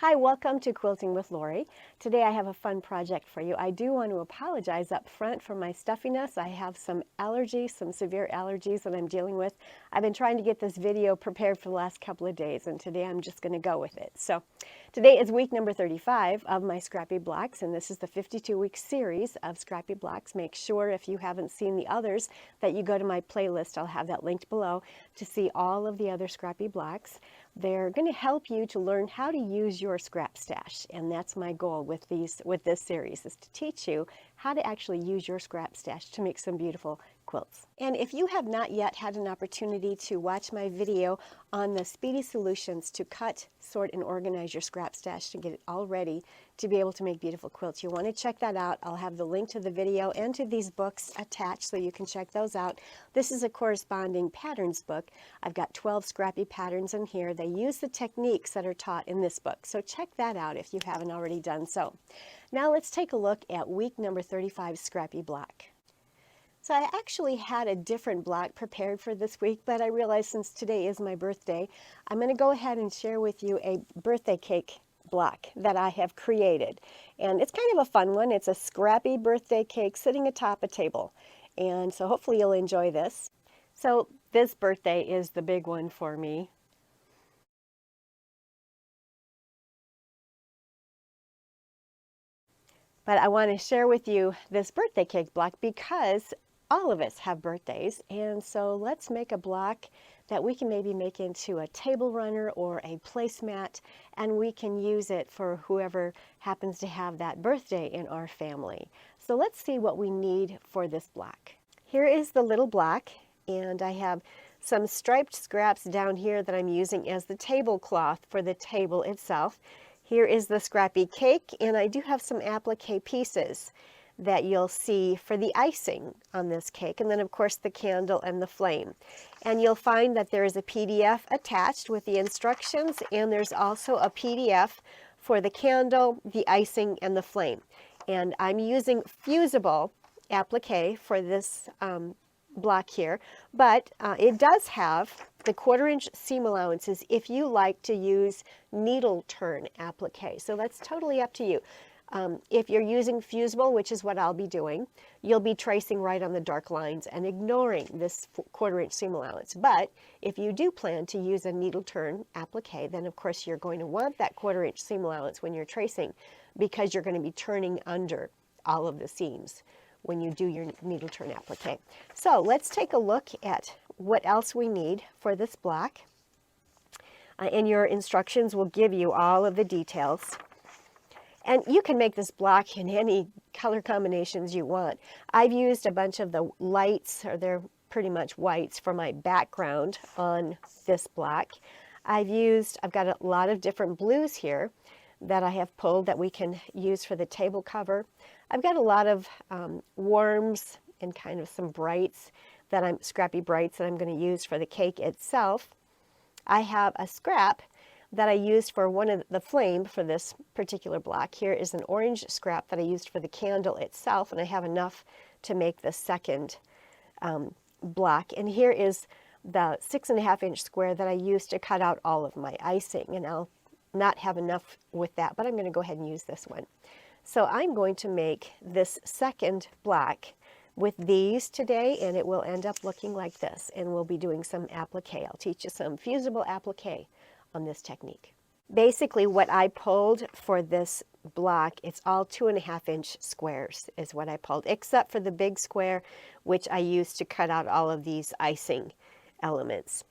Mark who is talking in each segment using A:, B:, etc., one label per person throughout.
A: Hi, welcome to Quilting with Lori. Today I have a fun project for you. I do want to apologize up front for my stuffiness. I have some allergies, some severe allergies that I'm dealing with. I've been trying to get this video prepared for the last couple of days, and today I'm just going to go with it. So today is week number 35 of my Scrappy blocks, and this is the 52-week series of Scrappy blocks. Make sure if you haven't seen the others that you go to my playlist. I'll have that linked below to see all of the other Scrappy blocks. They're going to help you to learn how to use your scrap stash, and that's my goal with this series, is to teach you how to actually use your scrap stash to make some beautiful quilts. And if you have not yet had an opportunity to watch my video on the speedy solutions to cut, sort, and organize your scrap stash to get it all ready to be able to make beautiful quilts, you want to check that out. I'll have the link to the video and to these books attached so you can check those out. This is a corresponding patterns book. I've got 12 Scrappy patterns in here. They use the techniques that are taught in this book, so check that out if you haven't already done so. Now let's take a look at week number 35 Scrappy block. So I actually had a different block prepared for this week, but I realized since today is my birthday, I'm going to go ahead and share with you a birthday cake block that I have created. And it's kind of a fun one. It's a Scrappy birthday cake sitting atop a table. And so hopefully you'll enjoy this. So this birthday is the big one for me. But I want to share with you this birthday cake block because all of us have birthdays, and so let's make a block that we can maybe make into a table runner or a placemat, and we can use it for whoever happens to have that birthday in our family. So let's see what we need for this block. Here is the little block, and I have some striped scraps down here that I'm using as the tablecloth for the table itself. Here is the Scrappy cake, and I do have some applique pieces that you'll see for the icing on this cake, and then of course the candle and the flame. And you'll find that there is a PDF attached with the instructions, and there's also a PDF for the candle, the icing, and the flame. And I'm using fusible applique for this block here, but it does have the 1/4-inch seam allowances if you like to use needle turn applique. So that's totally up to you. If you're using fusible, which is what I'll be doing, you'll be tracing right on the dark lines and ignoring this 1/4-inch seam allowance. But if you do plan to use a needle turn applique, then of course you're going to want that 1/4-inch seam allowance when you're tracing, because you're going to be turning under all of the seams when you do your needle turn applique. So let's take a look at what else we need for this block. And your instructions will give you all of the details. And you can make this block in any color combinations you want. I've used a bunch of the lights, or they're pretty much whites, for my background on this block. I've got a lot of different blues here that I have pulled that we can use for the table cover. I've got a lot of warms and kind of some brights Scrappy brights that I'm going to use for the cake itself. I have a scrap that I used for one of the flame for this particular block. Here is an orange scrap that I used for the candle itself, and I have enough to make the second block. And here is the 6.5-inch square that I used to cut out all of my icing, and I'll not have enough with that, but I'm going to go ahead and use this one. So I'm going to make this second block with these today, and it will end up looking like this, and we'll be doing some applique. I'll teach you some fusible applique on this technique. Basically what I pulled for this block, it's all 2.5-inch squares is what I pulled, except for the big square, which I used to cut out all of these icing elements.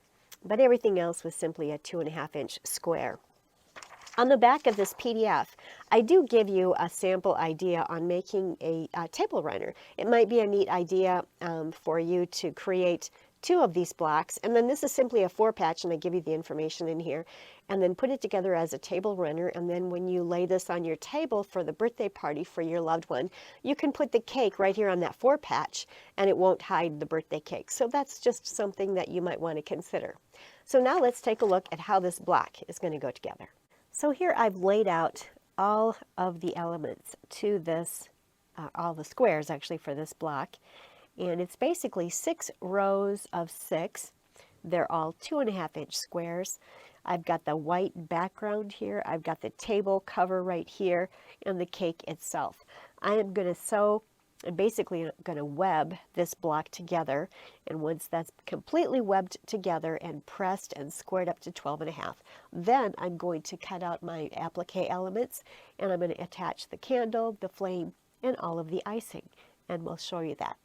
A: But everything else was simply a 2.5-inch square. On the back of this PDF, I do give you a sample idea on making a table runner. It might be a neat idea for you to create 2 of these blocks, and then this is simply a 4-patch, and I give you the information in here, and then put it together as a table runner, and then when you lay this on your table for the birthday party for your loved one, you can put the cake right here on that 4-patch, and it won't hide the birthday cake. So that's just something that you might want to consider. So now let's take a look at how this block is going to go together. So here I've laid out all of the elements to this, all the squares actually for this block, and it's basically 6 rows of 6 They're all 2.5-inch squares. I've got the white background here. I've got the table cover right here and the cake itself. I am going to sew, I'm basically going to web this block together. And once that's completely webbed together and pressed and squared up to 12.5, then I'm going to cut out my applique elements and I'm going to attach the candle, the flame, and all of the icing. And we'll show you that.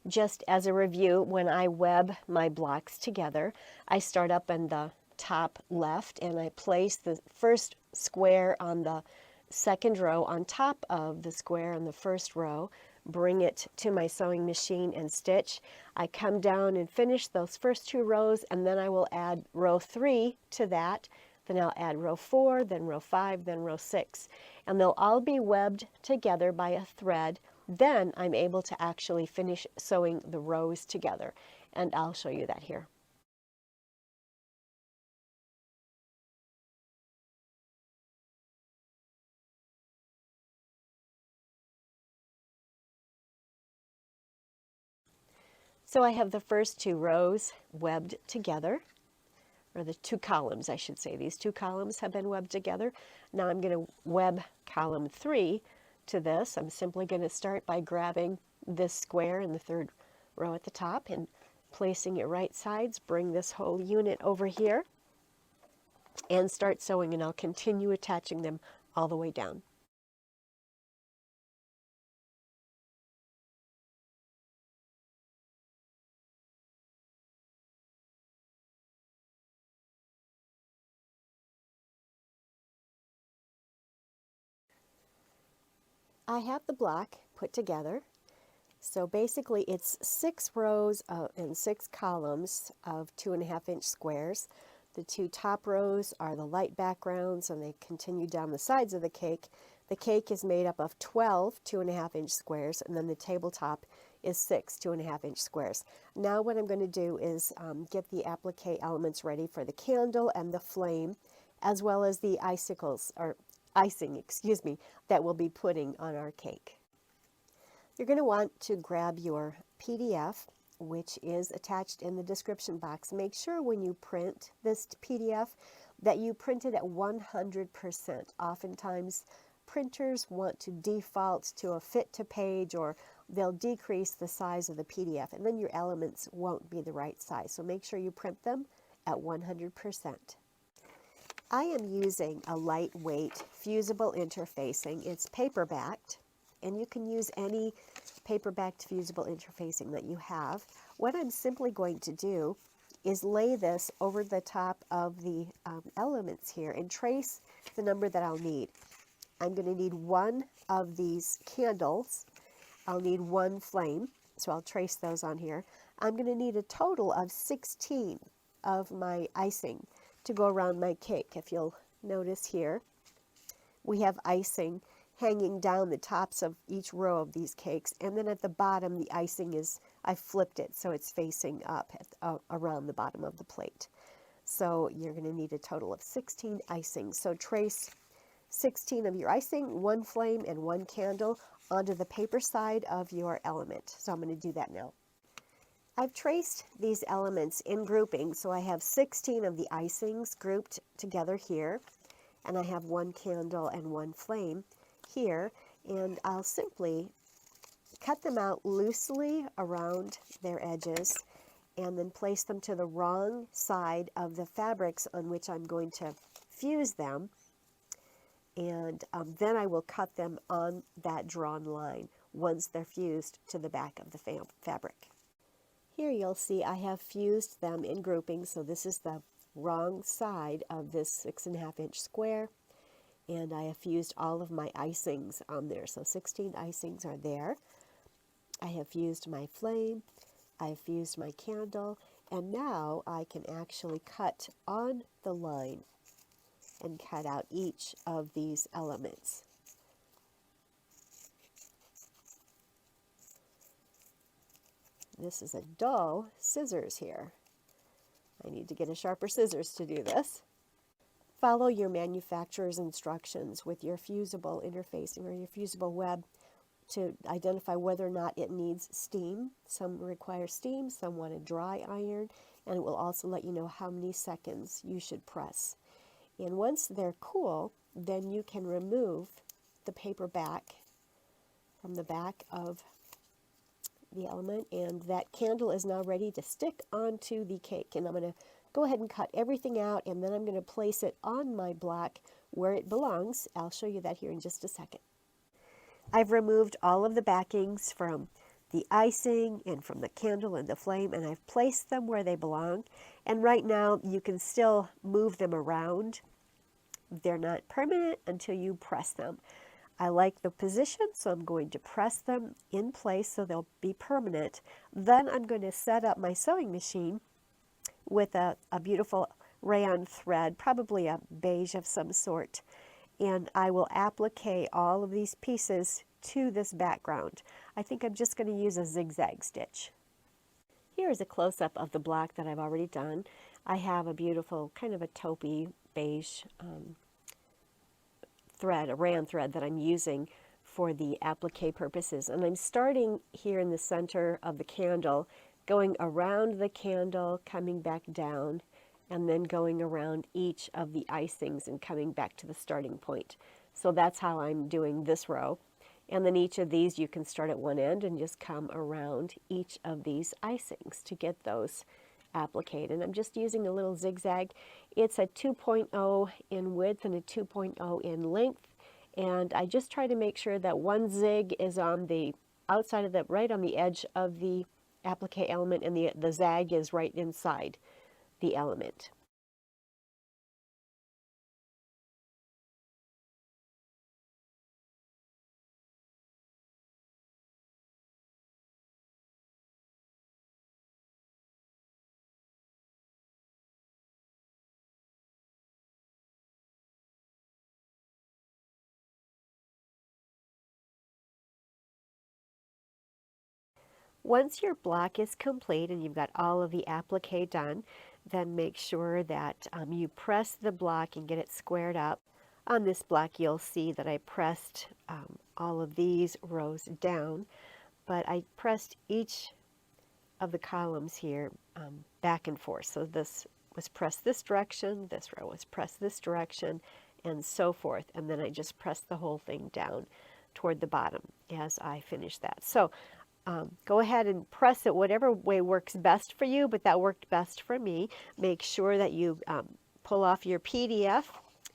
A: Just as a review, when I web my blocks together, I start up in the top left and I place the first square on the second row on top of the square in the first row, bring it to my sewing machine and stitch. I come down and finish those first 2 rows, and then I will add row 3 to that. Then I'll add row 4, then row 5, then row 6. And they'll all be webbed together by a thread. Then I'm able to actually finish sewing the rows together. And I'll show you that here. So I have the first 2 rows webbed together, or the 2 columns, I should say. These 2 columns have been webbed together. Now I'm going to web column 3 to this. I'm simply going to start by grabbing this square in the 3rd row at the top and placing it right sides. Bring this whole unit over here and start sewing, and I'll continue attaching them all the way down. I have the block put together. So basically it's 6 rows and 6 columns of 2.5-inch squares. The 2 top rows are the light backgrounds and they continue down the sides of the cake. The cake is made up of 12 2.5-inch squares, and then the tabletop is 6 2.5-inch squares. Now what I'm going to do is get the applique elements ready for the candle and the flame, as well as the icing, that we'll be putting on our cake. You're going to want to grab your PDF, which is attached in the description box. Make sure when you print this PDF that you print it at 100%. Oftentimes, printers want to default to a fit to page, or they'll decrease the size of the PDF, and then your elements won't be the right size. So make sure you print them at 100%. I am using a lightweight fusible interfacing. It's paper-backed, and you can use any paper-backed fusible interfacing that you have. What I'm simply going to do is lay this over the top of the elements here and trace the number that I'll need. I'm going to need 1 of these candles. I'll need 1 flame, so I'll trace those on here. I'm going to need a total of 16 of my icing to go around my cake. If you'll notice here, we have icing hanging down the tops of each row of these cakes, and then at the bottom the icing is, I flipped it so it's facing up around the bottom of the plate. So you're going to need a total of 16 icings. So trace 16 of your icing, 1 flame, and 1 candle onto the paper side of your element. So I'm going to do that now. I've traced these elements in grouping, so I have 16 of the icings grouped together here, and I have 1 candle and 1 flame here, and I'll simply cut them out loosely around their edges and then place them to the wrong side of the fabrics on which I'm going to fuse them, and then I will cut them on that drawn line once they're fused to the back of the fabric. Here you'll see I have fused them in grouping, so this is the wrong side of this 6.5-inch square, and I have fused all of my icings on there. So 16 icings are there. I have fused my flame, I have fused my candle, and now I can actually cut on the line and cut out each of these elements. This is a dull scissors here. I need to get a sharper scissors to do this. Follow your manufacturer's instructions with your fusible interfacing or your fusible web to identify whether or not it needs steam. Some require steam, some want a dry iron, and it will also let you know how many seconds you should press. And once they're cool, then you can remove the paper back from the back of the element, and that candle is now ready to stick onto the cake. And I'm going to go ahead and cut everything out, and then I'm going to place it on my block where it belongs. I'll show you that here in just a second. I've removed all of the backings from the icing and from the candle and the flame, and I've placed them where they belong. And right now you can still move them around. They're not permanent until you press them. I like the position, so I'm going to press them in place so they'll be permanent. Then I'm going to set up my sewing machine with a beautiful rayon thread, probably a beige of some sort, and I will applique all of these pieces to this background. I think I'm just going to use a zigzag stitch. Here's a close-up of the block that I've already done. I have a beautiful kind of a taupey beige thread, a rayon thread that I'm using for the applique purposes. And I'm starting here in the center of the candle, going around the candle, coming back down, and then going around each of the icings and coming back to the starting point. So that's how I'm doing this row. And then each of these you can start at one end and just come around each of these icings to get those appliqued. And I'm just using a little zigzag. It's a 2.0 in width and a 2.0 in length. And I just try to make sure that one zig is on the outside of the, right on the edge of the applique element, and the zag is right inside the element. Once your block is complete and you've got all of the applique done, then make sure that you press the block and get it squared up. On this block you'll see that I pressed all of these rows down, but I pressed each of the columns here back and forth. So this was pressed this direction, this row was pressed this direction, and so forth. And then I just pressed the whole thing down toward the bottom as I finish that. So go ahead and press it whatever way works best for you, but that worked best for me. Make sure that you pull off your PDF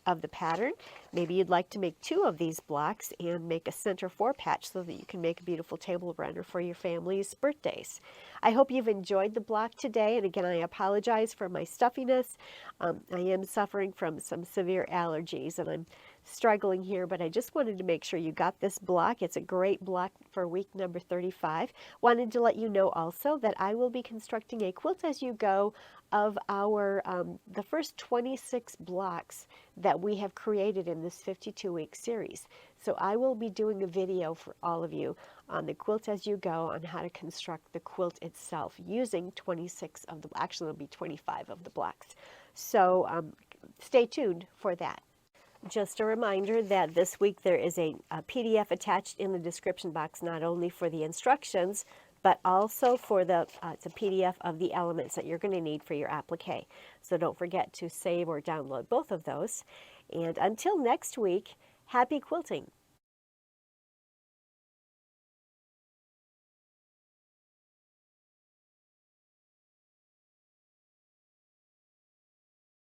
A: of the pattern. Maybe you'd like to make 2 of these blocks and make a center 4 patch so that you can make a beautiful table runner for your family's birthdays. I hope you've enjoyed the block today, and again I apologize for my stuffiness. I am suffering from some severe allergies and I'm struggling here, but I just wanted to make sure you got this block. It's a great block for week number 35. Wanted to let you know also that I will be constructing a quilt as you go of our the first 26 blocks that we have created in this 52-week series. So I will be doing a video for all of you on the quilt as you go, on how to construct the quilt itself using 26 of the, actually it'll be 25 of the blocks. So stay tuned for that. Just a reminder that this week there is a PDF attached in the description box, not only for the instructions, but also for the it's a PDF of the elements that you're going to need for your applique. So don't forget to save or download both of those. And until next week, happy quilting.